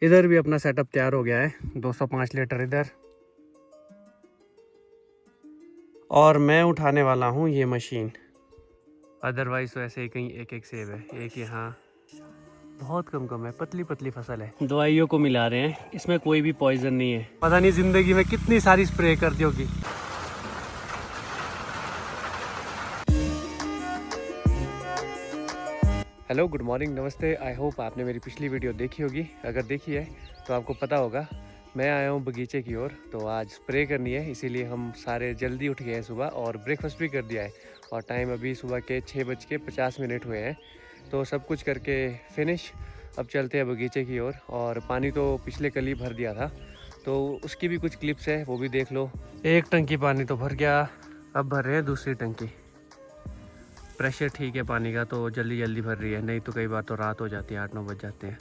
इधर भी अपना सेटअप तैयार हो गया है, 205 लीटर इधर। और मैं उठाने वाला हूँ ये मशीन। अदरवाइज तो ऐसे ही कहीं एक एक सेब है, एक यहाँ बहुत कम कम है, पतली पतली फसल है। दवाइयों को मिला रहे हैं, इसमें कोई भी पॉइजन नहीं है। पता नहीं जिंदगी में कितनी सारी स्प्रे कर दी होगी। हेलो, गुड मॉर्निंग, नमस्ते। आई होप आपने मेरी पिछली वीडियो देखी होगी। अगर देखी है तो आपको पता होगा मैं आया हूँ बगीचे की ओर। तो आज स्प्रे करनी है, इसीलिए हम सारे जल्दी उठ गए हैं सुबह और ब्रेकफास्ट भी कर दिया है। और टाइम अभी सुबह के 6:50 हुए हैं। तो सब कुछ करके फिनिश। अब चलते हैं बगीचे की ओर। और पानी तो पिछले कल ही भर दिया था, तो उसकी भी कुछ क्लिप्स है, वो भी देख लो। एक टंकी पानी तो भर गया, अब भर रहे हैं दूसरी टंकी। प्रेशर ठीक है पानी का, तो जल्दी जल्दी भर रही है, नहीं तो कई बार तो रात हो जाती है, 8-9 बज जाते हैं।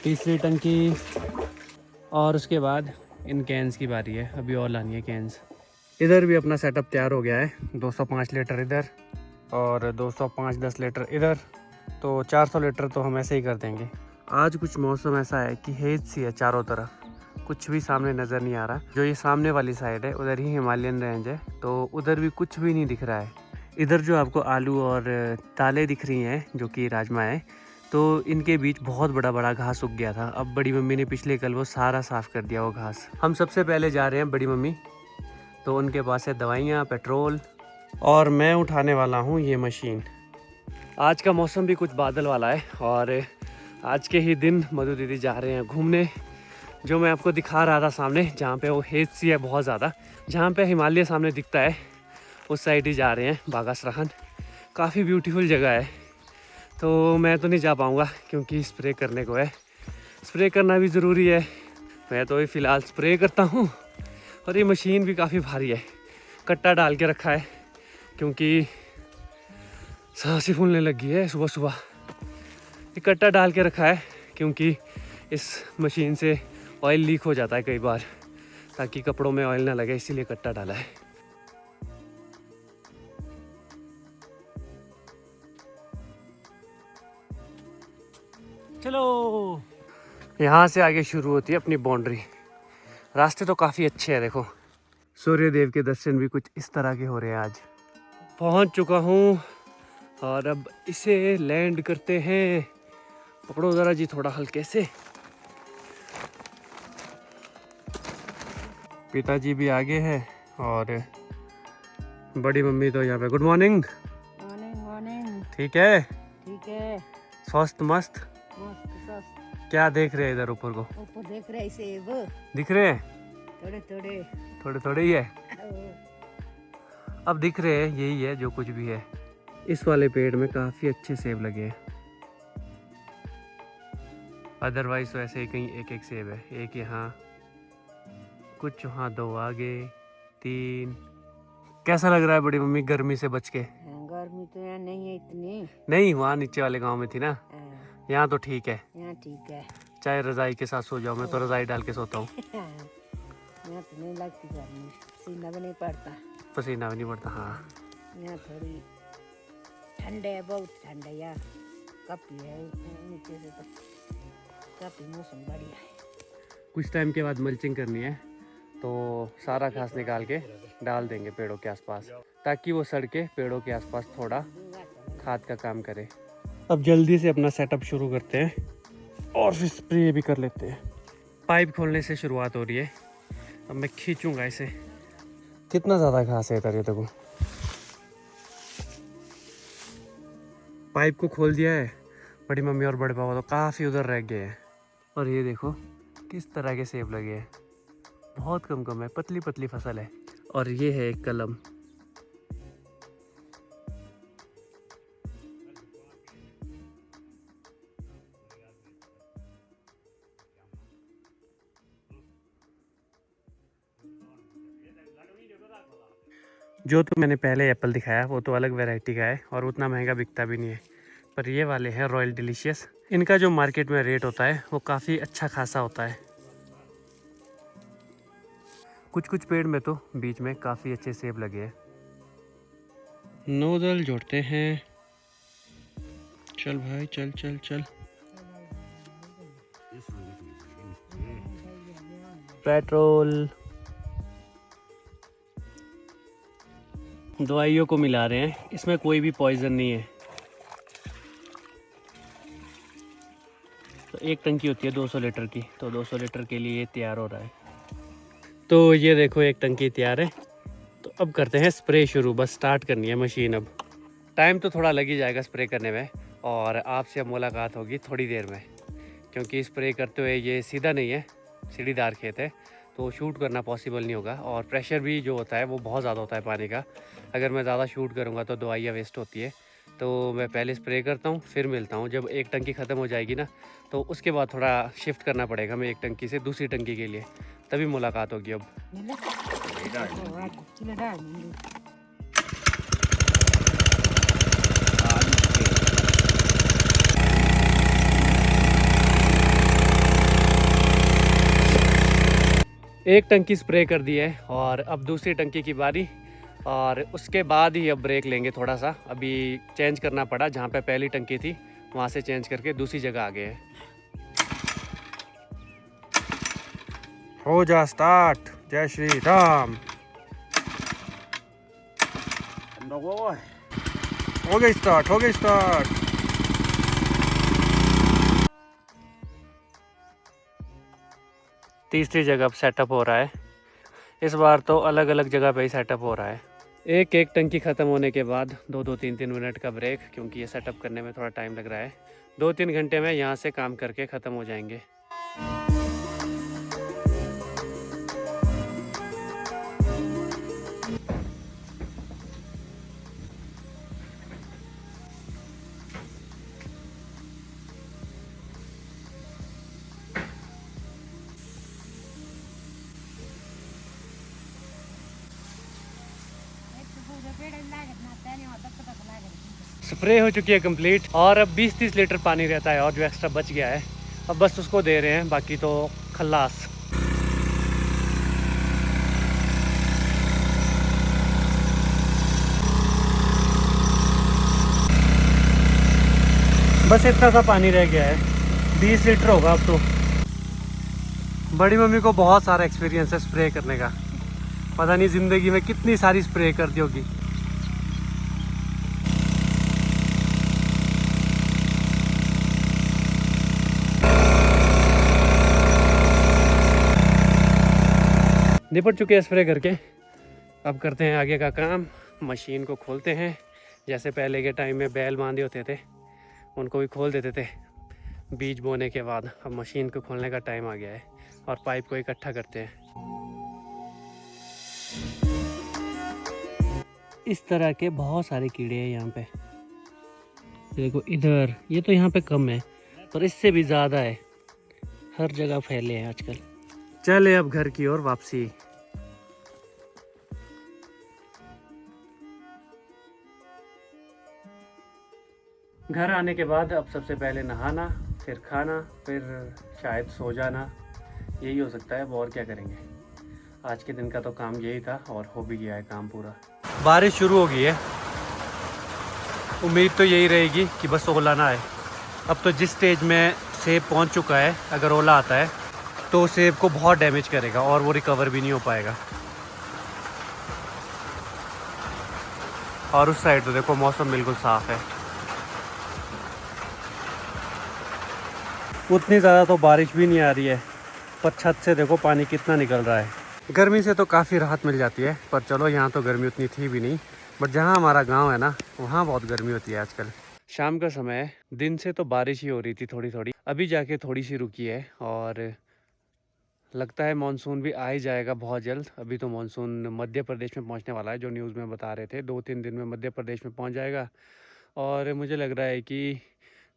तीसरी टंकी। और उसके बाद इन कैंस की बारी है, अभी और लानी है कैंस। इधर भी अपना सेटअप तैयार हो गया है, 205 लीटर इधर और 205-10 लीटर इधर। तो 400 लीटर तो हम ऐसे ही कर देंगे। आज कुछ मौसम ऐसा है कि हेज सी है चारों तरफ, कुछ भी सामने नज़र नहीं आ रहा। जो ये सामने वाली साइड है उधर ही हिमालयन रेंज है, तो उधर भी कुछ भी नहीं दिख रहा है। इधर जो आपको आलू और दालें दिख रही हैं, जो कि राजमा है, तो इनके बीच बहुत बड़ा बड़ा घास उग गया था। अब बड़ी मम्मी ने पिछले कल वो सारा साफ़ कर दिया वो घास। हम सबसे पहले जा रहे हैं बड़ी मम्मी, तो उनके पास है दवाइयाँ, पेट्रोल, और मैं उठाने वाला हूँ ये मशीन। आज का मौसम भी कुछ बादल वाला है और आज के ही दिन मधु दीदी जा रहे हैं घूमने। जो मैं आपको दिखा रहा था सामने, जहाँ पे वो हेज सी है बहुत ज़्यादा, जहाँ पे हिमालय सामने दिखता है, उस साइड ही जा रहे हैं। बागासराहन काफ़ी ब्यूटीफुल जगह है। तो मैं तो नहीं जा पाऊँगा क्योंकि स्प्रे करने को है, स्प्रे करना भी ज़रूरी है। मैं तो फ़िलहाल स्प्रे करता हूँ। और ये मशीन भी काफ़ी भारी है, कट्टा डाल के रखा है क्योंकि सांस ही फूलने लगी है सुबह सुबह। ये कट्टा डाल के रखा है क्योंकि इस मशीन से ऑयल लीक हो जाता है कई बार, ताकि कपड़ों में ऑयल ना लगे, इसीलिए कट्टा डाला है। चलो, यहाँ से आगे शुरू होती है अपनी बाउंड्री। रास्ते तो काफ़ी अच्छे हैं, देखो। सूर्य देव के दर्शन भी कुछ इस तरह के हो रहे हैं आज। पहुँच चुका हूँ और अब इसे लैंड करते हैं। पकड़ो ज़रा जी थोड़ा हल्के से। पिताजी भी आगे है और बड़ी मम्मी तो यहाँ पे। Good morning. Morning morning. ठीक है, ठीक है, स्वस्थ मस्त। मस्त मस्त। क्या देख रहे हैं इधर ऊपर को? ऊपर देख रहे सेब दिख रहे हैं? थोड़े थोड़े। थोड़े थोड़े ही है, अब दिख रहे हैं, यही है जो कुछ भी है। इस वाले पेड़ में काफ़ी अच्छे सेब लगे हैं, अदरवाइज तो ऐसे ही कहीं एक एक सेब है, एक यहाँ, कुछ वहाँ, 2 आगे, 3। कैसा लग रहा है बड़ी मम्मी गर्मी से बच के? गर्मी तो यहाँ नहीं है इतनी। नहीं, वहाँ नीचे वाले गांव में थी ना, यहाँ तो ठीक है। यहाँ ठीक है, चाहे रजाई के साथ सो जाओ, मैं तो रजाई डाल के सोता हूँ। यहाँ तो नहीं लगती गर्मी, पसीना भी नहीं पड़ता। पसीना भी नहीं पड़ता, हाँ। यहाँ थोड़ी ठंडे है, बहुत ठंडे यार। काफी है नीचे से, तो काफी मौसम बढ़िया है। कुछ टाइम के बाद मल्चिंग करनी है, तो सारा घास निकाल के डाल देंगे पेड़ों के आसपास, ताकि वो सड़ के पेड़ों के आसपास थोड़ा खाद का काम करे। अब जल्दी से अपना सेटअप शुरू करते हैं और फिर स्प्रे भी कर लेते हैं। पाइप खोलने से शुरुआत हो रही है, अब मैं खींचूंगा इसे। कितना ज़्यादा घास है इधर, ये देखो। पाइप को खोल दिया है, बड़ी मम्मी और बड़े पापा तो काफ़ी उधर रह गए हैं। और ये देखो किस तरह के सेब लगे हैं, बहुत कम कम है, पतली पतली फसल है। और ये है एक कलम। जो तो मैंने पहले एप्पल दिखाया वो तो अलग वैरायटी का है और उतना महंगा बिकता भी नहीं है, पर ये वाले हैं रॉयल डिलीशियस। इनका जो मार्केट में रेट होता है वो काफ़ी अच्छा खासा होता है। कुछ कुछ पेड़ में तो बीच में काफ़ी अच्छे सेब लगे हैं। नोजल जोड़ते हैं, चल भाई चल चल चल। पेट्रोल दवाइयों को मिला रहे हैं, इसमें कोई भी पॉइजन नहीं है। तो एक टंकी होती है 200 लीटर की, तो 200 लीटर के लिए ये तैयार हो रहा है। तो ये देखो एक टंकी तैयार है। तो अब करते हैं स्प्रे शुरू, बस स्टार्ट करनी है मशीन। अब टाइम तो थोड़ा लग ही जाएगा स्प्रे करने में, और आपसे अब मुलाकात होगी थोड़ी देर में, क्योंकि स्प्रे करते हुए ये सीधा नहीं है, सीढ़ीदार खेत है, तो शूट करना पॉसिबल नहीं होगा। और प्रेशर भी जो होता है वो बहुत ज़्यादा होता है पानी का। अगर मैं ज़्यादा शूट करूँगा तो दवाइयाँ वेस्ट होती है। तो मैं पहले स्प्रे करता हूँ, फिर मिलता हूँ। जब एक टंकी ख़त्म हो जाएगी ना, तो उसके बाद थोड़ा शिफ्ट करना पड़ेगा हमें एक टंकी से दूसरी टंकी के लिए, तभी मुलाकात होगी। अब एक टंकी स्प्रे कर दी है और अब दूसरी टंकी की बारी, और उसके बाद ही अब ब्रेक लेंगे थोड़ा सा। अभी चेंज करना पड़ा, जहाँ पे पहली टंकी थी वहाँ से चेंज करके दूसरी जगह आ गए हैं। हो जा स्टार्ट, जय श्री राम। हो गई स्टार्ट, हो गई स्टार्ट। तीसरी जगह अब सेटअप हो रहा है। इस बार तो अलग अलग जगह पे ही सेटअप हो रहा है। एक एक टंकी ख़त्म होने के बाद 2-2 3-3 मिनट का ब्रेक, क्योंकि ये सेटअप करने में थोड़ा टाइम लग रहा है। 2-3 घंटे में यहाँ से काम करके ख़त्म हो जाएंगे। स्प्रे हो चुकी है कंप्लीट, और अब 20-30 लीटर पानी रहता है और जो एक्स्ट्रा बच गया है अब बस उसको दे रहे हैं, बाकी तो खल्लास। बस इतना सा पानी रह गया है, 20 लीटर होगा अब तो। बड़ी मम्मी को बहुत सारा एक्सपीरियंस है स्प्रे करने का, पता नहीं ज़िंदगी में कितनी सारी स्प्रे कर दी होगी। निपट चुके हैं स्प्रे करके। अब करते हैं आगे का काम, मशीन को खोलते हैं। जैसे पहले के टाइम में बैल बांधे होते थे, उनको भी खोल देते थे बीज बोने के बाद। अब मशीन को खोलने का टाइम आ गया है और पाइप को इकट्ठा करते हैं। इस तरह के बहुत सारे कीड़े हैं यहाँ पे, देखो इधर, ये तो यहाँ पे कम है पर इससे भी ज़्यादा है, हर जगह फैले हैं आजकल। चले अब घर की ओर वापसी। घर आने के बाद अब सबसे पहले नहाना, फिर खाना, फिर शायद सो जाना, यही हो सकता है। अब और क्या करेंगे, आज के दिन का तो काम यही था और हो भी गया है काम पूरा। बारिश शुरू हो गई है, उम्मीद तो यही रहेगी कि बस ओला ना आए। अब तो जिस स्टेज में सेब पहुंच चुका है, अगर ओला आता है तो सेब को बहुत डैमेज करेगा और वो रिकवर भी नहीं हो पाएगा। और उस साइड तो देखो मौसम बिल्कुल साफ़ है, उतनी ज़्यादा तो बारिश भी नहीं आ रही है, पर छत से देखो पानी कितना निकल रहा है। गर्मी से तो काफ़ी राहत मिल जाती है, पर चलो यहाँ तो गर्मी उतनी थी भी नहीं। बट जहाँ हमारा गांव है ना, वहाँ बहुत गर्मी होती है आजकल। शाम का समय है, दिन से तो बारिश ही हो रही थी थोड़ी थोड़ी, अभी जाके थोड़ी सी रुकी है और लगता है मानसून भी आ ही जाएगा बहुत जल्द। अभी तो मानसून मध्य प्रदेश में पहुँचने वाला है, जो न्यूज़ में बता रहे थे 2-3 दिन में मध्य प्रदेश में पहुँच जाएगा। और मुझे लग रहा है कि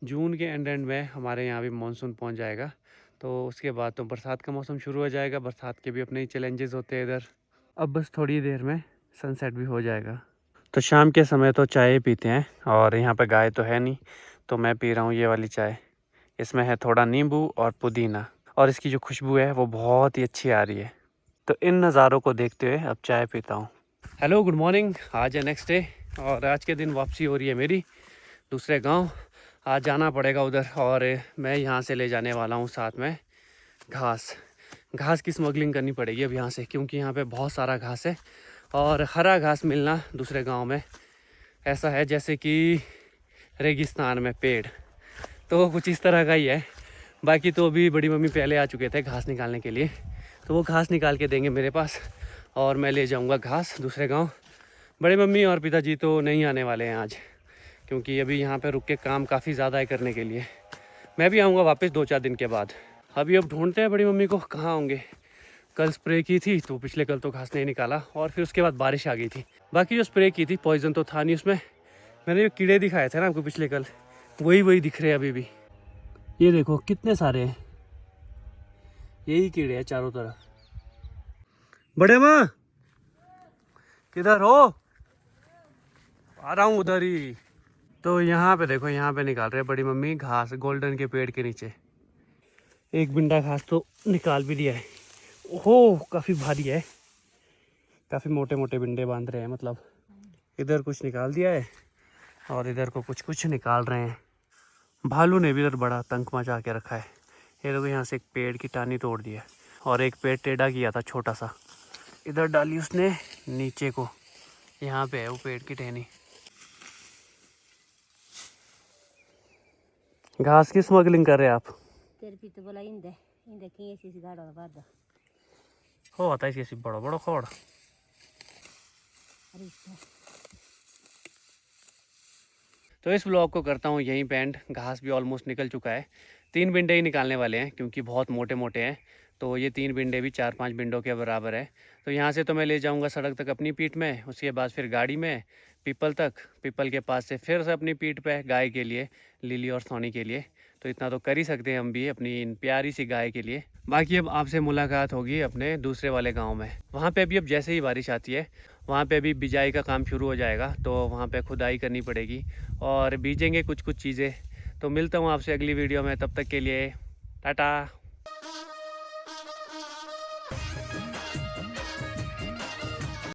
जून के एंड में हमारे यहाँ भी मानसून पहुँच जाएगा, तो उसके बाद तो बरसात का मौसम शुरू हो जाएगा। बरसात के भी अपने ही चैलेंजेस होते हैं इधर। अब बस थोड़ी देर में सनसेट भी हो जाएगा। तो शाम के समय तो चाय पीते हैं, और यहाँ पे गाय तो है नहीं, तो मैं पी रहा हूँ ये वाली चाय। इसमें है थोड़ा नींबू और पुदीना, और इसकी जो खुशबू है वो बहुत ही अच्छी आ रही है। तो इन नज़ारों को देखते हुए अब चाय पीता हूँ। Hello, good morning. आज है नेक्स्ट डे और आज के दिन वापसी हो रही है मेरी दूसरे गाँव। आज जाना पड़ेगा उधर। और मैं यहाँ से ले जाने वाला हूँ साथ में घास की स्मगलिंग करनी पड़ेगी अब यहाँ से, क्योंकि यहाँ पे बहुत सारा घास है और हरा घास मिलना दूसरे गांव में ऐसा है जैसे कि रेगिस्तान में पेड़, तो कुछ इस तरह का ही है। बाकी तो अभी बड़ी मम्मी पहले आ चुके थे घास निकालने के लिए, तो वो घास निकाल के देंगे मेरे पास और मैं ले जाऊंगा घास दूसरे गांव। बड़े मम्मी और पिताजी तो नहीं आने वाले हैं आज, क्योंकि अभी यहाँ पे रुक के काम काफ़ी ज़्यादा है करने के लिए। मैं भी आऊँगा वापस 2-4 दिन के बाद। अभी अब ढूंढते हैं बड़ी मम्मी को, कहाँ होंगे। कल स्प्रे की थी तो पिछले कल तो घास नहीं निकाला और फिर उसके बाद बारिश आ गई थी। बाकी जो स्प्रे की थी पॉइजन तो था नहीं उसमें। मैंने जो कीड़े दिखाए थे ना आपको पिछले कल, वही दिख रहे हैं अभी भी। ये देखो कितने सारे हैं, यही कीड़े हैं चारों तरफ। बड़े माँ किधर हो? आ रहा हूँ उधर ही। तो यहाँ पे देखो, यहाँ पे निकाल रहे हैं बड़ी मम्मी घास गोल्डन के पेड़ के नीचे। एक बिंडा घास तो निकाल भी दिया है। ओहो काफ़ी भारी है, काफ़ी मोटे मोटे बिंडे बांध रहे हैं। मतलब इधर कुछ निकाल दिया है और इधर को कुछ निकाल रहे हैं। भालू ने भी इधर बड़ा तंक मचा के रखा है। ये देखो यहाँ से एक पेड़ की टानी तोड़ दी है और एक पेड़ टेढ़ा किया था छोटा सा, इधर डाली उसने नीचे को। यहाँ पे है वो पेड़ की टहनी। घास की स्मगलिंग कर रहे हैं आप? तेरे पी तो बोला इंदे इंदे की ऐसी गाड़ा बार दा हो आता है ऐसी बड़ा बड़ा खोड़। अरे तो इस ब्लॉग को करता हूँ यहीं पे एंड। घास भी ऑलमोस्ट निकल चुका है। 3 बिंडे ही निकालने वाले हैं क्योंकि बहुत मोटे मोटे हैं, तो ये 3 बिंडे भी 4-5 बिंडों के बराबर है। तो यहाँ से तो मैं ले जाऊँगा सड़क तक अपनी पीठ में, उसके बाद फिर गाड़ी में पीपल तक, पीपल के पास से फिर से अपनी पीठ पे गाय के लिए, लिली और सोनी के लिए। तो इतना तो कर ही सकते हैं हम भी अपनी इन प्यारी सी गाय के लिए। बाकी अब आपसे मुलाकात होगी अपने दूसरे वाले गाँव में। वहाँ पर अभी अब जैसे ही बारिश आती है वहाँ पे अभी बिजाई का काम शुरू हो जाएगा, तो वहाँ पे खुदाई करनी पड़ेगी और बीजेंगे कुछ चीज़ें। तो मिलता हूँ आपसे अगली वीडियो में, तब तक के लिए टाटा।